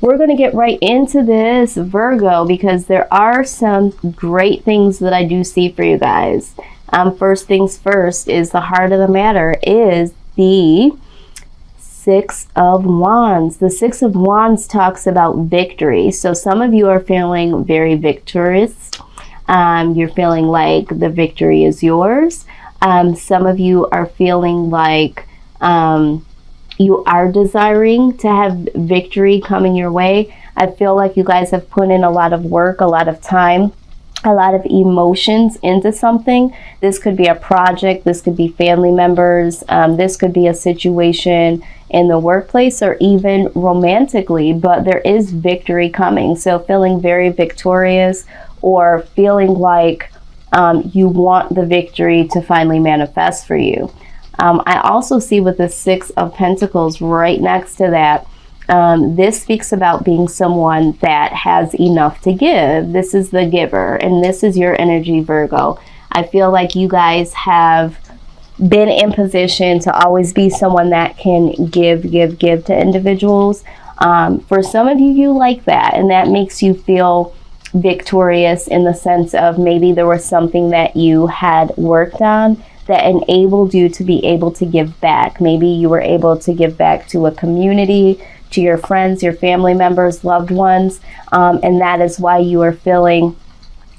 we're going to get right into this, Virgo, because there are some great things that I do see for you guys. First things first is the heart of the matter is the Six of Wands. The Six of Wands talks about victory. So some of you are feeling very victorious. You're feeling like the victory is yours. Some of you are feeling like you are desiring to have victory coming your way. I feel like you guys have put in a lot of work, a lot of time, a lot of emotions into something. This could be a project, this could be family members, this could be a situation in the workplace or even romantically, but there is victory coming. So feeling very victorious or feeling like you want the victory to finally manifest for you. I also see with the Six of Pentacles right next to that, this speaks about being someone that has enough to give. This is the giver, and this is your energy, Virgo. I feel like you guys have been in position to always be someone that can give to individuals. For some of you, you like that, and that makes you feel victorious in the sense of maybe there was something that you had worked on that enabled you to be able to give back. Maybe you were able to give back to a community, to your friends, your family members, loved ones, and that is why you are feeling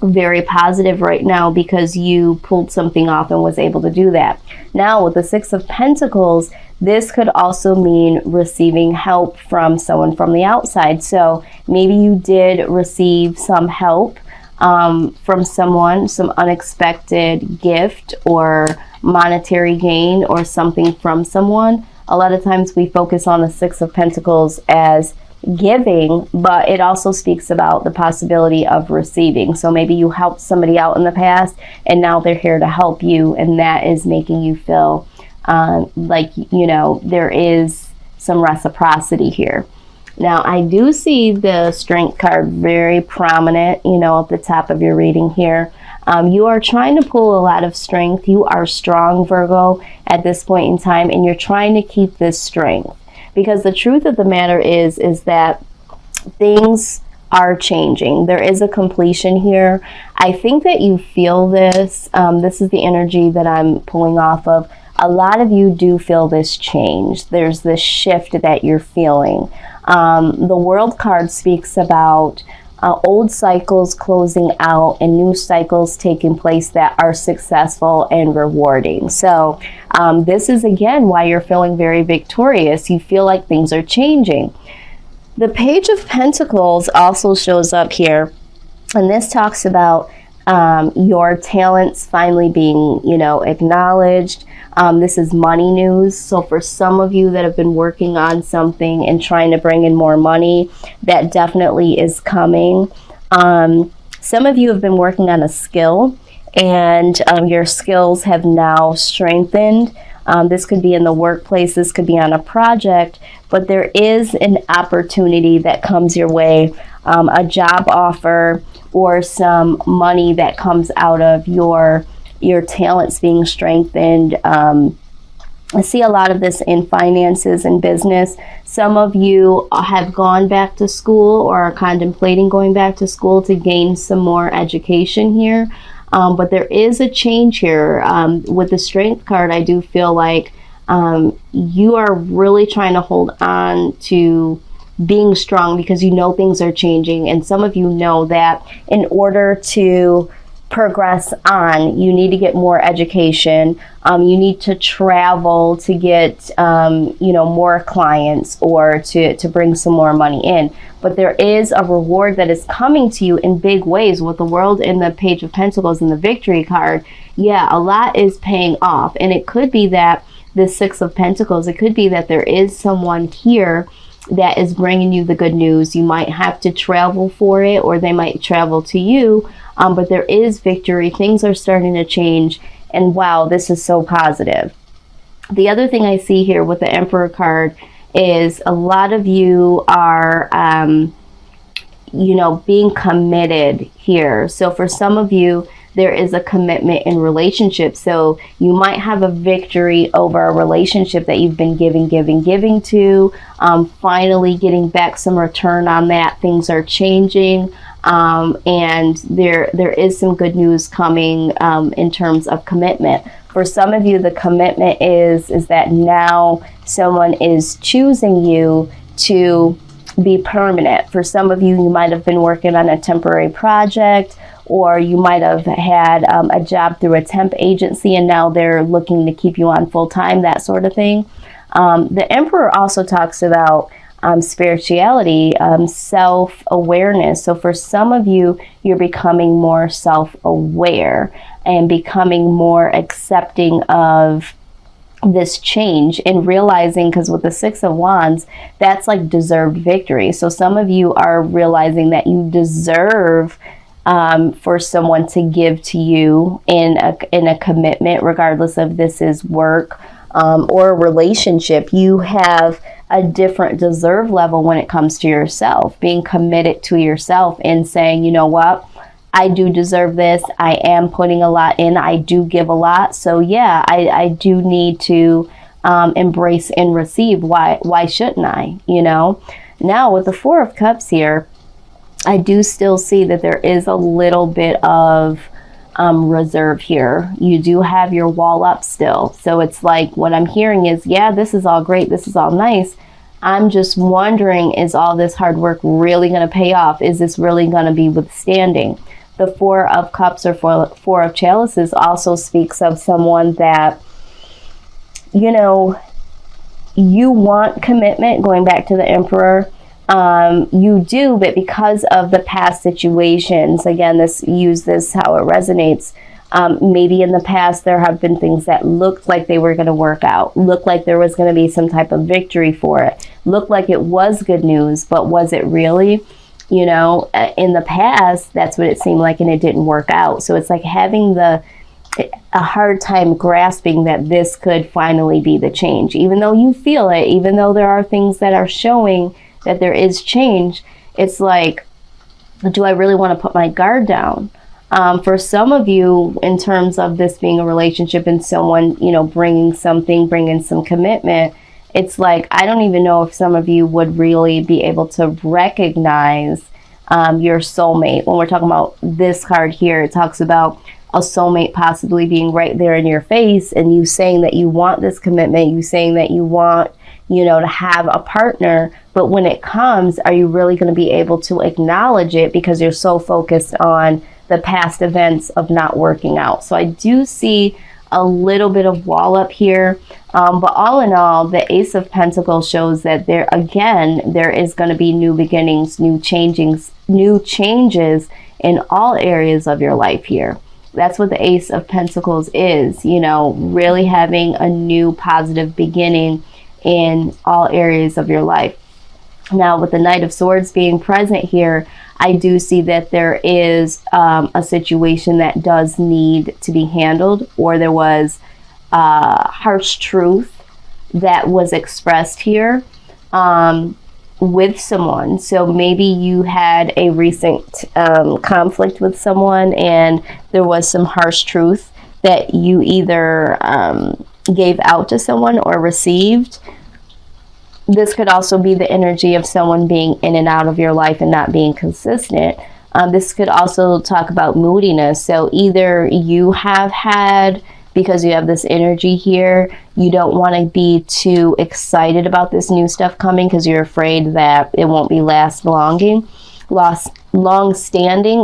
very positive right now, because you pulled something off and was able to do that. Now with the Six of Pentacles, this could also mean receiving help from someone from the outside. So maybe you did receive some help from someone, some unexpected gift or monetary gain or something from someone. A lot of times we focus on the Six of Pentacles as giving, but it also speaks about the possibility of receiving. So maybe you helped somebody out in the past and now they're here to help you, and that is making you feel like, you know, there is some reciprocity here. Now, I do see the Strength card very prominent, you know, at the top of your reading here. You are trying to pull a lot of strength. You are strong, Virgo, at this point in time, and you're trying to keep this strength. Because the truth of the matter is that things are changing. There is a completion here. I think that you feel this. This is the energy that I'm pulling off of. A lot of you do feel this change. There's this shift that you're feeling. The World card speaks about old cycles closing out and new cycles taking place that are successful and rewarding. So this is again why you're feeling very victorious. You feel like things are changing. The Page of Pentacles also shows up here, and this talks about your talents finally being, you know, acknowledged. This is money news. So for some of you that have been working on something and trying to bring in more money, that definitely is coming. Some of you have been working on a skill, and your skills have now strengthened. This could be in the workplace, this could be on a project, but there is an opportunity that comes your way, a job offer or some money that comes out of your talents being strengthened. I see a lot of this in finances and business. Some of you have gone back to school or are contemplating going back to school to gain some more education here. But there is a change here. With the Strength card, I do feel like you are really trying to hold on to being strong because you know things are changing. And some of you know that in order to progress on, you need to get more education. You need to travel to get, you know, more clients or to bring some more money in. But there is a reward that is coming to you in big ways with the World and the Page of Pentacles and the Victory card. Yeah, a lot is paying off. And it could be that the Six of Pentacles, it could be that there is someone here that is bringing you the good news. You might have to travel for it, or they might travel to you. But there is victory. Things are starting to change. And wow, this is so positive. The other thing I see here with the Emperor card is a lot of you are, you know, being committed here. So for some of you, there is a commitment in relationship. So you might have a victory over a relationship that you've been giving to, finally getting back some return on that. Things are changing. And there is some good news coming in terms of commitment. For some of you, the commitment is that now someone is choosing you to be permanent. For some of you, you might have been working on a temporary project, or you might have had a job through a temp agency and now they're looking to keep you on full time, that sort of thing. The Emperor also talks about spirituality, self-awareness. So for some of you, you're becoming more self-aware and becoming more accepting of this change and realizing, because with the Six of Wands, that's like deserved victory. So some of you are realizing that you deserve for someone to give to you in a commitment, regardless of this is work or a relationship. You have a different deserve level when it comes to yourself, being committed to yourself and saying, you know what, I do deserve this. I am putting a lot in. I do give a lot. So yeah, I do need to embrace and receive. Why shouldn't I? You know, now with the Four of Cups here, I do still see that there is a little bit of reserve here. You do have your wall up still. So it's like what I'm hearing is, yeah, this is all great. This is all nice. I'm just wondering, is all this hard work really going to pay off? Is this really going to be withstanding? The Four of Cups or Four of Chalices also speaks of someone that, you know, you want commitment, going back to the Emperor. You do, but because of the past situations, again, use this how it resonates. Maybe in the past there have been things that looked like they were going to work out, looked like there was going to be some type of victory for it, looked like it was good news, but was it really? You know, in the past, that's what it seemed like, and it didn't work out. So it's like having a hard time grasping that this could finally be the change, even though you feel it, even though there are things that are showing that there is change. It's like, do I really want to put my guard down? For some of you, in terms of this being a relationship and someone, you know, bringing some commitment, it's like, I don't even know if some of you would really be able to recognize your soulmate. When we're talking about this card here, it talks about a soulmate possibly being right there in your face and you saying that you want this commitment, you saying that you want, you know, to have a partner. But when it comes, are you really going to be able to acknowledge it because you're so focused on the past events of not working out? So I do see a little bit of wall up here. But all in all, the Ace of Pentacles shows that there is going to be new beginnings, new changes in all areas of your life here. That's what the Ace of Pentacles is, you know, really having a new positive beginning in all areas of your life. Now, with the Knight of Swords being present here, I do see that there is a situation that does need to be handled, or there was harsh truth that was expressed here with someone. So maybe you had a recent conflict with someone and there was some harsh truth that you either gave out to someone or received. This could also be the energy of someone being in and out of your life and not being consistent. This could also talk about moodiness. So either you have had, because you have this energy here, you don't want to be too excited about this new stuff coming because you're afraid that it won't be long-standing.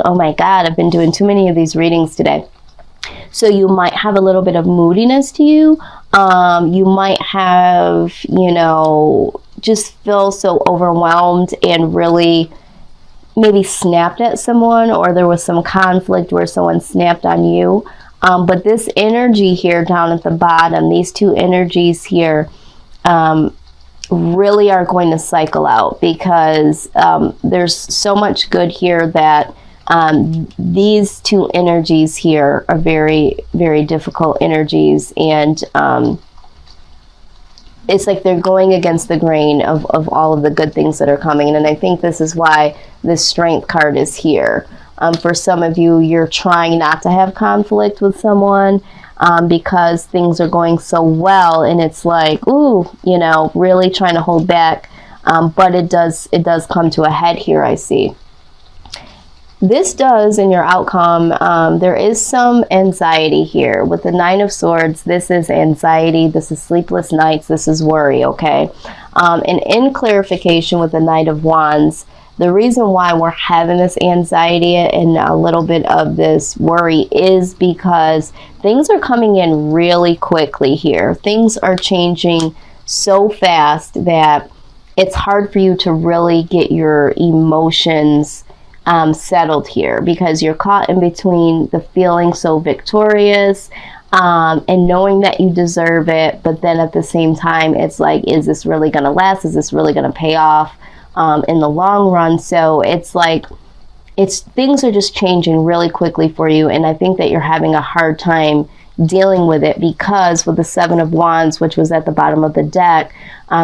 Oh my God, I've been doing too many of these readings today. So you might have a little bit of moodiness to you. You might have, you know, just feel so overwhelmed and really maybe snapped at someone, or there was some conflict where someone snapped on you. But this energy here down at the bottom, these two energies here, really are going to cycle out because there's so much good here that these two energies here are very, very difficult energies, and it's like they're going against the grain of all of the good things that are coming. And I think this is why this Strength card is here. For some of you, you're trying not to have conflict with someone because things are going so well, and it's like, ooh, you know, really trying to hold back. But it does come to a head here, I see. This does, in your outcome, there is some anxiety here. With the Nine of Swords, this is anxiety, this is sleepless nights, this is worry, okay? And in clarification with the Knight of Wands, the reason why we're having this anxiety and a little bit of this worry is because things are coming in really quickly here. Things are changing so fast that it's hard for you to really get your emotions settled here, because you're caught in between the feeling so victorious and knowing that you deserve it, but then at the same time it's like, is this really going to last? Is this really going to pay off in the long run? So it's like, things are just changing really quickly for you, and I think that you're having a hard time dealing with it, because with the Seven of Wands, which was at the bottom of the deck,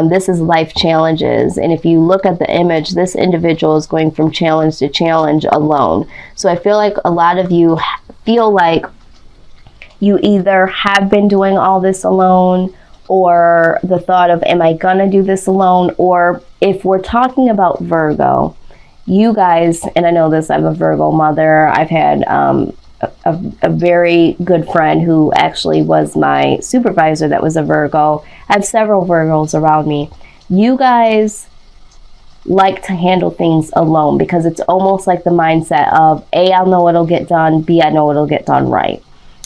this is life challenges. And if you look at the image, this individual is going from challenge to challenge alone. So I feel like a lot of you feel like you either have been doing all this alone, or the thought of, am I gonna do this alone? Or if we're talking about Virgo, you guys, and I know this, I'm a Virgo mother. I've had a very good friend who actually was my supervisor that was a Virgo. I have several Virgos around me. You guys like to handle things alone, because it's almost like the mindset of A, I'll know it'll get done, B, I know it'll get done right.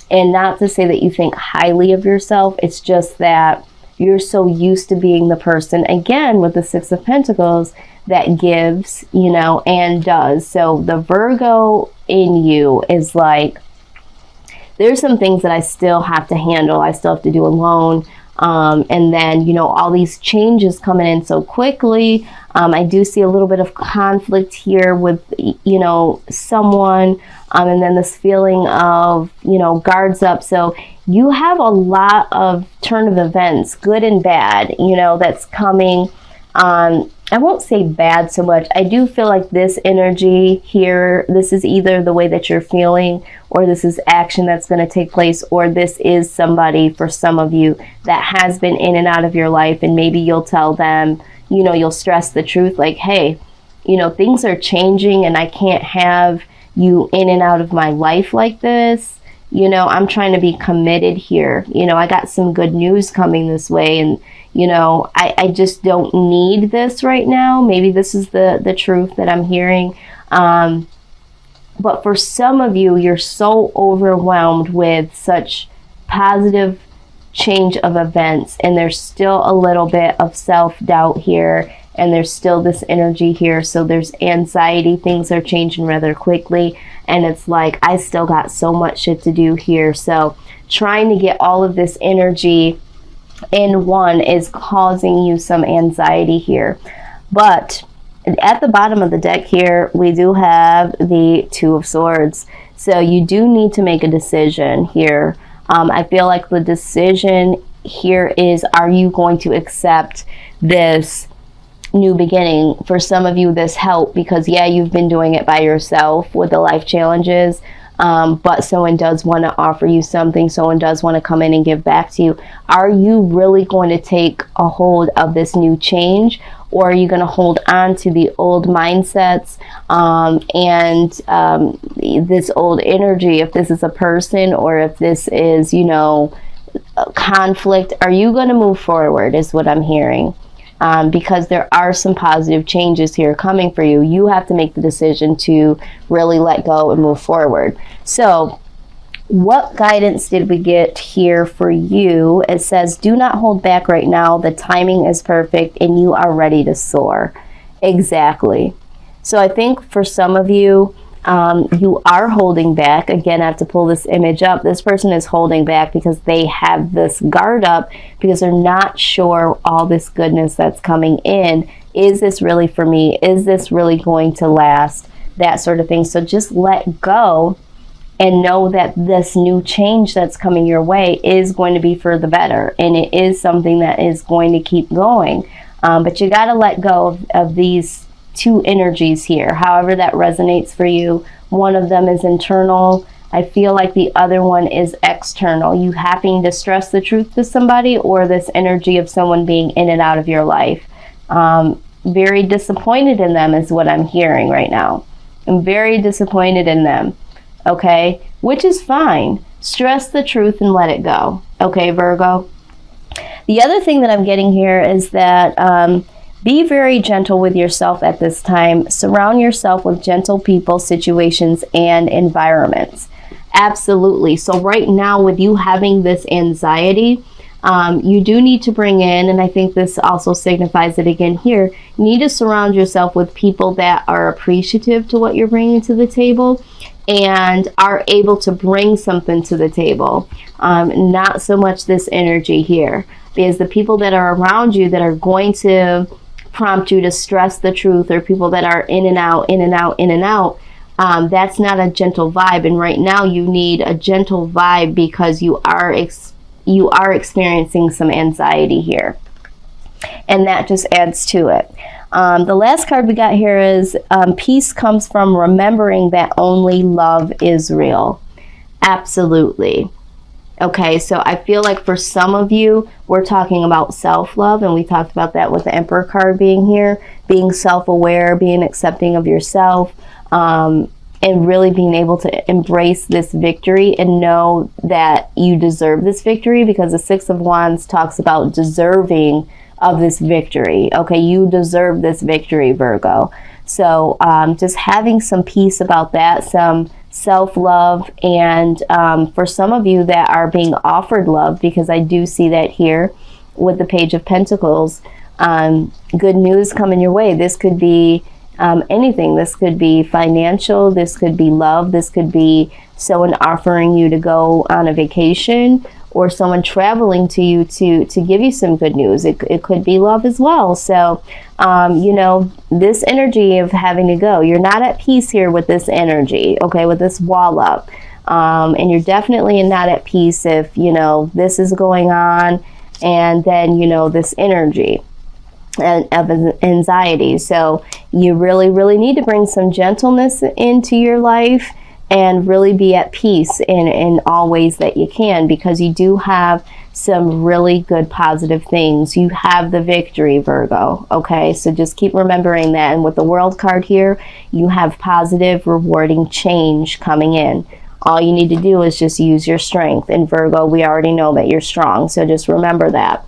And not to say that you think highly of yourself, it's just that you're so used to being the person, again, with the Six of Pentacles, that gives, you know, and does. So the Virgo in you is like, there's some things that I still have to handle, I still have to do alone. And then, you know, all these changes coming in so quickly. I do see a little bit of conflict here with, you know, someone, and then this feeling of, you know, guards up. So you have a lot of turn of events, good and bad, you know, that's coming. I won't say bad so much. I do feel like this energy here, this is either the way that you're feeling, or this is action that's going to take place, or this is somebody, for some of you, that has been in and out of your life, and maybe you'll tell them, you know, you'll stress the truth, like, hey, you know, things are changing and I can't have you in and out of my life like this. You know, I'm trying to be committed here. You know, I got some good news coming this way, and you know, I just don't need this right now. Maybe this is the truth that I'm hearing. But for some of you, you're so overwhelmed with such positive change of events, and there's still a little bit of self-doubt here, and there's still this energy here. So there's anxiety. Things are changing rather quickly, and it's like, I still got so much shit to do here. So trying to get all of this energy in one is causing you some anxiety here. But at the bottom of the deck here, we do have the Two of Swords. So you do need to make a decision here. I feel like the decision here is, are you going to accept this new beginning? For some of you, this help, because yeah, you've been doing it by yourself with the life challenges. But someone does want to offer you something. Someone does want to come in and give back to you. Are you really going to take a hold of this new change, or are you going to hold on to the old mindsets and this old energy? If this is a person, or if this is, you know, conflict, are you going to move forward is what I'm hearing. Because there are some positive changes here coming for you. You have to make the decision to really let go and move forward. So what guidance did we get here for you? It says, do not hold back right now. The timing is perfect and you are ready to soar. Exactly. So I think for some of you, you are holding back. Again, I have to pull this image up. This person is holding back because they have this guard up, because they're not sure all this goodness that's coming in. Is this really for me? Is this really going to last? That sort of thing. So just let go and know that this new change that's coming your way is going to be for the better. And it is something that is going to keep going. But you got to let go of these two energies here. However that resonates for you. One of them is internal. I feel like the other one is external. You having to stress the truth to somebody, or this energy of someone being in and out of your life. Very disappointed in them is what I'm hearing right now. I'm very disappointed in them. Okay, which is fine. Stress the truth and let it go. Okay, Virgo. The other thing that I'm getting here is that be very gentle with yourself at this time. Surround yourself with gentle people, situations, and environments. Absolutely. So right now, with you having this anxiety, you do need to bring in, and I think this also signifies it again here, you need to surround yourself with people that are appreciative to what you're bringing to the table and are able to bring something to the table. Not so much this energy here, because the people that are around you that are going to prompt you to stress the truth, or people that are in and out, in and out, in and out, that's not a gentle vibe. And right now you need a gentle vibe because you are experiencing some anxiety here, and that just adds to it. The last card we got here is peace comes from remembering that only love is real. Absolutely. Okay, so I feel like for some of you, we're talking about self-love, and we talked about that with the Emperor card being here, being self-aware, being accepting of yourself, and really being able to embrace this victory and know that you deserve this victory, because the Six of Wands talks about deserving of this victory. Okay, you deserve this victory, Virgo. So just having some peace about that, some self-love, and for some of you that are being offered love, because I do see that here with the Page of Pentacles, good news coming your way. This could be anything. This could be financial, this could be love, this could be someone offering you to go on a vacation, or someone traveling to you to give you some good news. It could be love as well. So, you know, this energy of having to go, you're not at peace here with this energy, okay, with this wall up. And you're definitely not at peace if, you know, this is going on, and then, you know, this energy and of anxiety. So you really, really need to bring some gentleness into your life and really be at peace in all ways that you can, because you do have some really good positive things. You have the victory, Virgo. Okay, so just keep remembering that. And with the World card here, you have positive, rewarding change coming in. All you need to do is just use your strength. And Virgo, we already know that you're strong, so just remember that.